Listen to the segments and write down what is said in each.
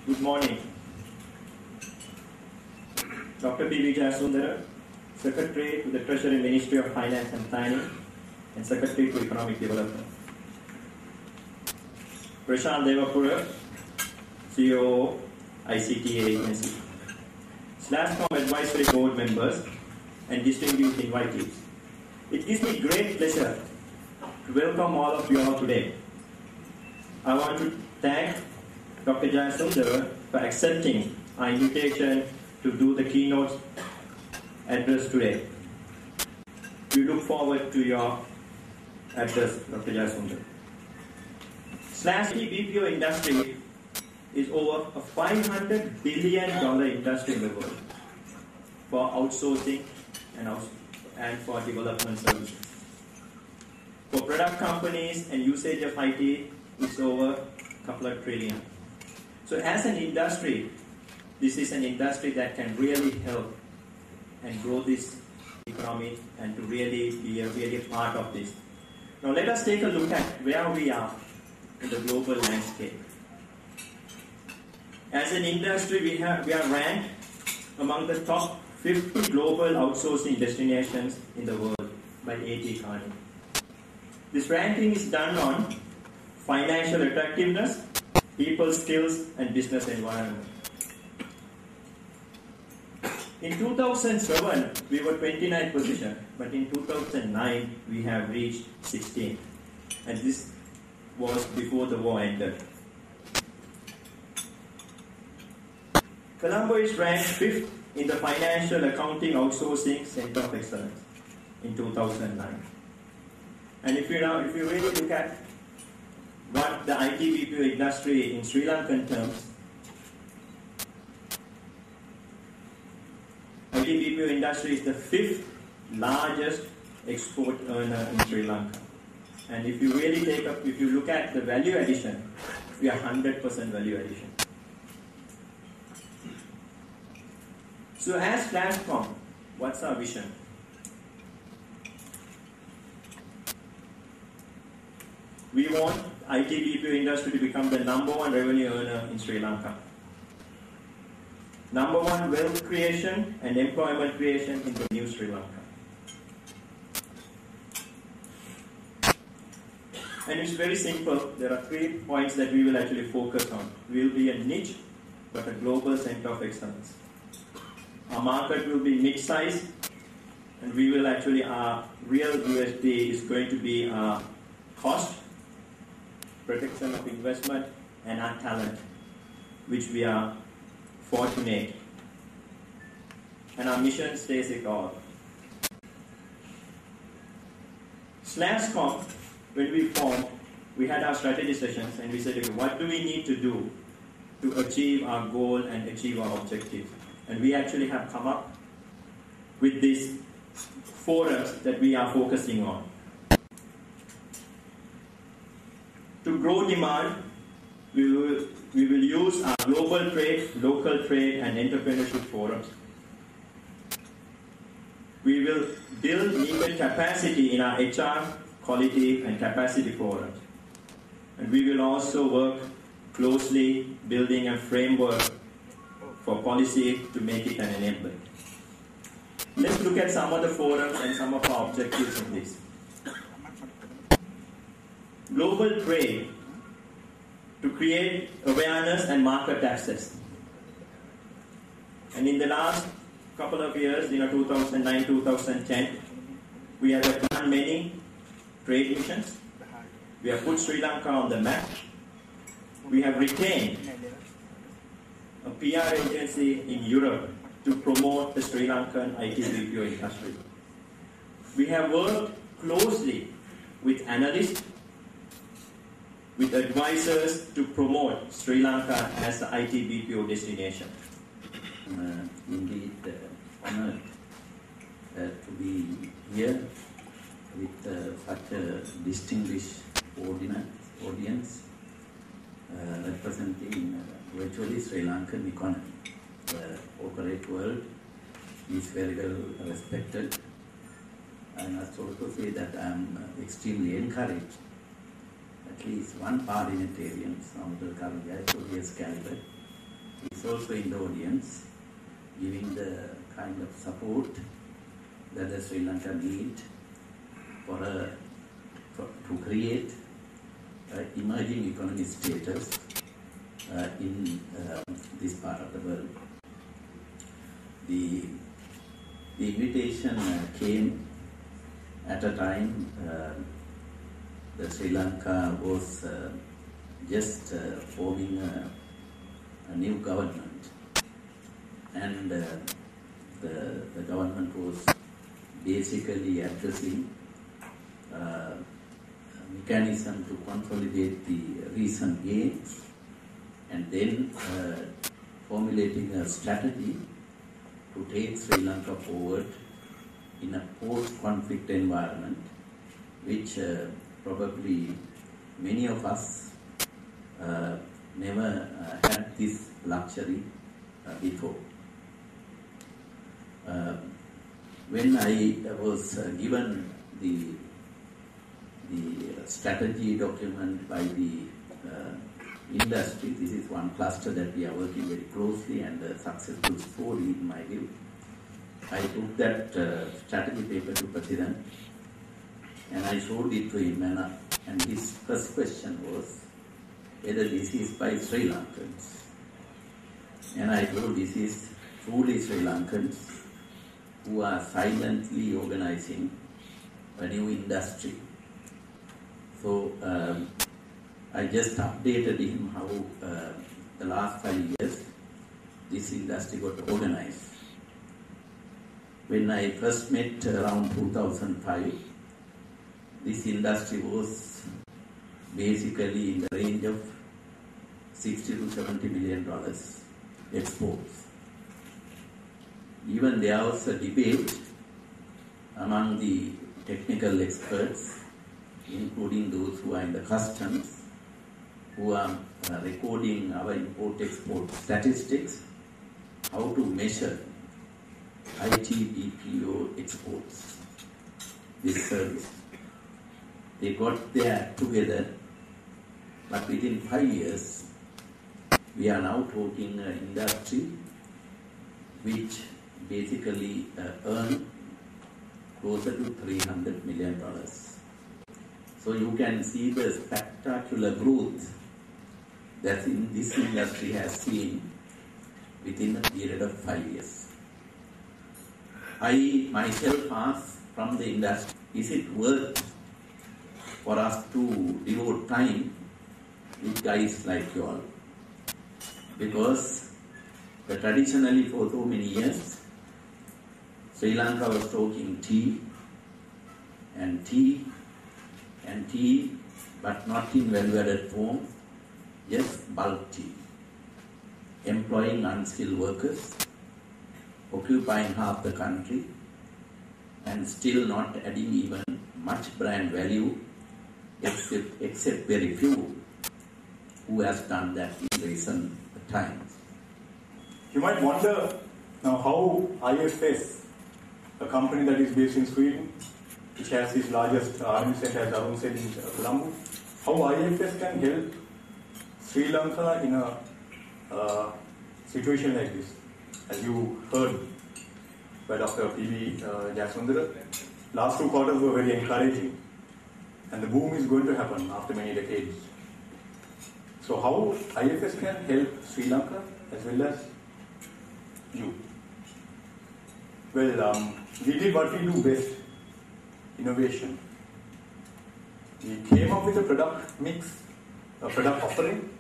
Good morning. Dr. P.B. Jayasundara, Secretary to the Treasury Ministry of Finance and Planning and Secretary to Economic Development. Prashant Devapura, CEO, ICTA Agency. /Com Advisory Board members and distinguished invitees. It gives me great pleasure to welcome all of you all today. I want to thank Dr. Jayasundara for accepting our invitation to do the keynote address today. We look forward to your address, Dr. Jayasundara. BPO industry is over a $500 billion industry in the world for outsourcing and for development services. For product companies and usage of IT, it's over a couple of trillion. So as an industry, this is an industry that can really help and grow this economy and to really be a part of this. Now let us take a look at where we are in the global landscape. As an industry, we are ranked among the top 50 global outsourcing destinations in the world by AT Kearney. This ranking is done on financial attractiveness, people skills, and business environment. In 2007, we were 29th position, but in 2009, we have reached 16th. And this was before the war ended. Colombo is ranked 5th in the Financial Accounting Outsourcing Center of Excellence in 2009. And if you really look at what the IT BPO industry in Sri Lankan terms, IT BPO industry is the 5th largest export earner in Sri Lanka. And if you really if you look at the value addition, we are 100% value addition. So as /Com, what's our vision? We want IT BPO industry to become the #1 revenue earner in Sri Lanka. #1 wealth creation and employment creation in the new Sri Lanka. And it's very simple. There are 3 points that we will actually focus on. We will be a niche, but a global center of excellence. Our market will be mid-size, and we will actually, our real USP is going to be our cost, protection of investment, and our talent, which we are fortunate. And our mission stays it all. /Com, when we formed, we had our strategy sessions and we said, okay, what do we need to do to achieve our goal and achieve our objectives? And we actually have come up with these forums that we are focusing on. To grow demand, we will use our global trade, local trade, and entrepreneurship forums. We will build needed capacity in our HR, quality, and capacity forums. And we will also work closely building a framework for policy to make it an enabler. Let's look at some of the forums and some of our objectives in this. Global trade, to create awareness and market access. And in the last couple of years, 2009, 2010, we have done many trade missions. We have put Sri Lanka on the map. We have retained a PR agency in Europe to promote the Sri Lankan IT BPO industry. We have worked closely with analysts, with advisors to promote Sri Lanka as the IT BPO destination. Indeed, honored to be here with such a distinguished audience representing virtually Sri Lankan economy. The corporate world is very well respected. I must also say that I am extremely encouraged. At least one parliamentarian, Senator Jayasundara caliber, is also in the audience, giving the kind of support that the Sri Lanka need to create emerging economy status in this part of the world. The invitation came at a time that Sri Lanka was just forming a new government, and the government was basically addressing a mechanism to consolidate the recent gains, and then formulating a strategy to take Sri Lanka forward in a post-conflict environment, which probably many of us never had this luxury before. When I was given the strategy document by the industry, this is one cluster that we are working very closely and a successful story in my view. I took that strategy paper to President and I showed it to him, and his first question was whether this is by Sri Lankans. And I told this is truly Sri Lankans who are silently organizing a new industry. So I just updated him how the last 5 years this industry got organized. When I first met around 2005, this industry was basically in the range of $60 to $70 million exports. Even there was a debate among the technical experts, including those who are in the customs, who are recording our import-export statistics, how to measure IT BPO exports, this service. They got their together, but within 5 years, we are now talking an industry which basically earn closer to $300 million. So you can see the spectacular growth that this industry has seen within a period of 5 years. I myself asked from the industry, is it worth for us to devote time with guys like you all? Because traditionally for so many years, Sri Lanka was talking tea, but not in value-added form, just bulk tea, employing unskilled workers, occupying half the country, and still not adding even much brand value, except very few who has done that in recent times. You might wonder now how IFS, a company that is based in Sweden, which has its largest R&D center, as Arun said, in Colombo, how IFS can help Sri Lanka in a situation like this. As you heard by Dr. P.B. Jayasundara, last 2 quarters were very encouraging, and the boom is going to happen after many decades. So how IFS can help Sri Lanka as well as you? Well, we did what we do best, innovation. We came up with a product mix, a product offering.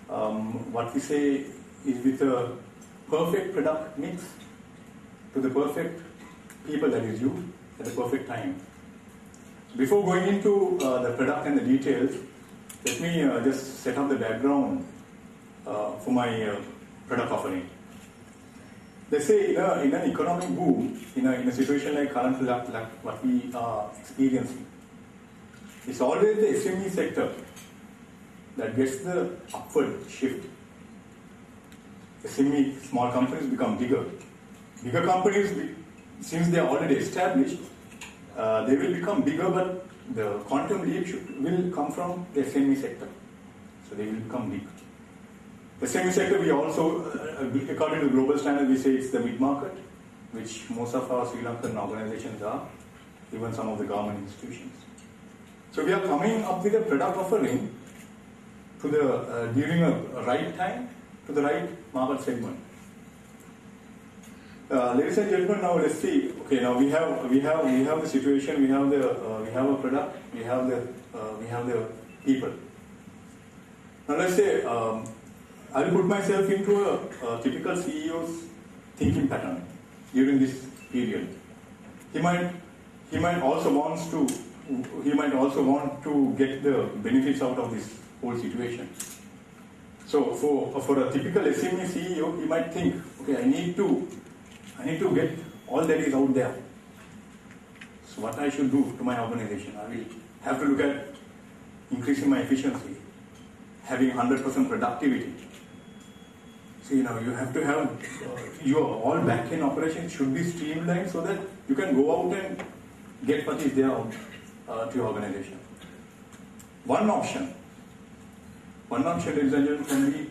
What we say is with a perfect product mix to the perfect people, that is you, at the perfect time. Before going into the product and the details, let me just set up the background for my product offering. They say in an economic boom, in a situation like current like what we are experiencing, it's always the SME sector that gets the upward shift. SME, small companies become bigger. Bigger companies, since they are already established, they will become bigger, but the quantum leap will come from the SME sector. So they will become big. The SME sector, we also, according to global standards, we say it's the mid-market, which most of our Sri Lankan organizations are, even some of the government institutions. So we are coming up with a product offering to the during a right time to the right market segment. Ladies and gentlemen, now let's see. Okay, now we have the situation. We have a product. We have the people. Now let's say I'll put myself into a typical CEO's thinking pattern during this period. He might also want to get the benefits out of this whole situation. So for a typical SME CEO, he might think, okay, I need to get all that is out there. So what I should do to my organization? I will have to look at increasing my efficiency, having 100% productivity. See, now you have to have your all back-end operations should be streamlined so that you can go out and get what is there out to your organization. One option, ladies and gentlemen, can be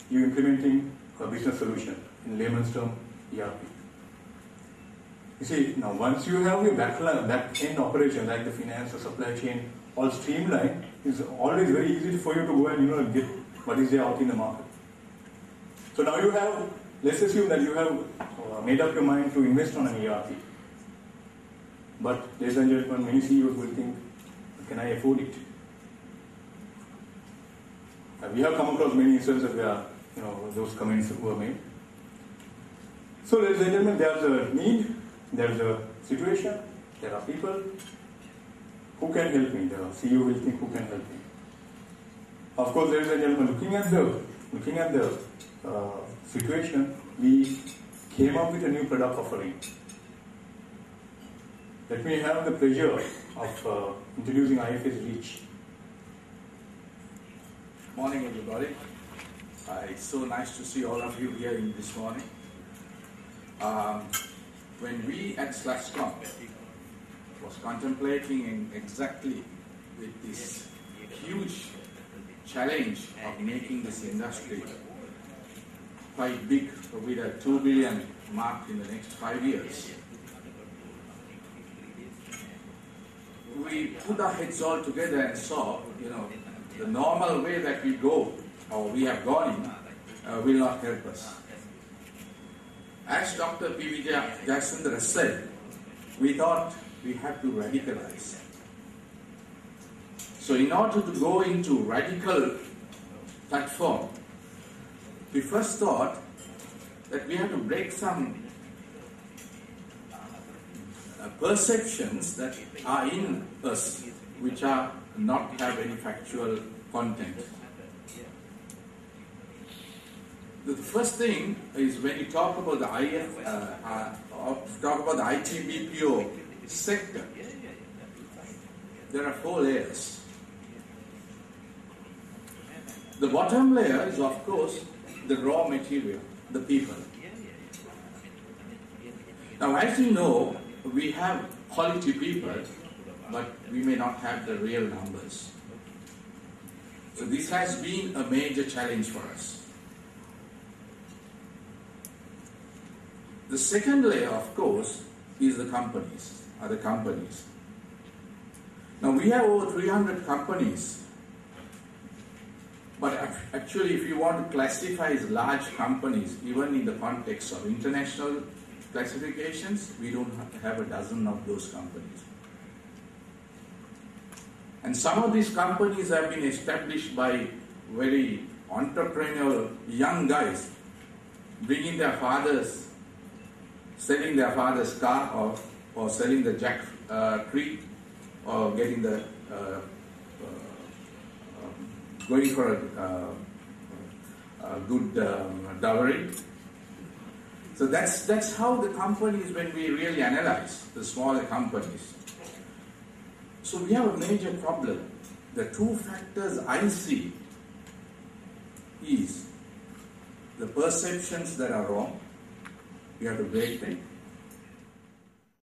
you implementing a business solution, in layman's term, ERP. You see, now once you have your back-end operation like the finance or supply chain all streamlined, it's always very easy for you to go and get what is there out in the market. So now you have, let's assume that you have made up your mind to invest on an ERP. But ladies and gentlemen, many CEOs will think, can I afford it? We have come across many instances where those comments were made. So ladies and gentlemen, there's a need, there's a situation, there are people. Who can help me? The CEO will think, who can help me? Of course, ladies and gentlemen, looking at the situation, we came up with a new product offering. Let me have the pleasure of introducing IFS Reach. Morning, everybody. It's so nice to see all of you here this morning. When we at SLASCOM was contemplating exactly with this huge challenge of making this industry quite big, with a 2 billion mark in the next 5 years, we put our heads all together and saw, the normal way that we go, or we have gone in, will not help us. As Dr. P.B. Jayasundara said, we thought we had to radicalize. So in order to go into radical platform, we first thought that we had to break some perceptions that are in us, which are not have any factual content. The first thing is when you talk about the IT BPO sector, there are 4 layers. The bottom layer is, of course, the raw material, the people. Now, as you know, we have quality people, but we may not have the real numbers. So this has been a major challenge for us. The second layer, of course, is the companies, other companies. Now we have over 300 companies, but actually if you want to classify as large companies, even in the context of international classifications, we don't have a dozen of those companies. And some of these companies have been established by very entrepreneurial young guys, bringing their fathers, selling their father's car or selling the jack tree or getting the going for a good dowry. So that's how the companies, when we really analyze the smaller companies. So we have a major problem. The 2 factors I see is the perceptions that are wrong. We have to break them.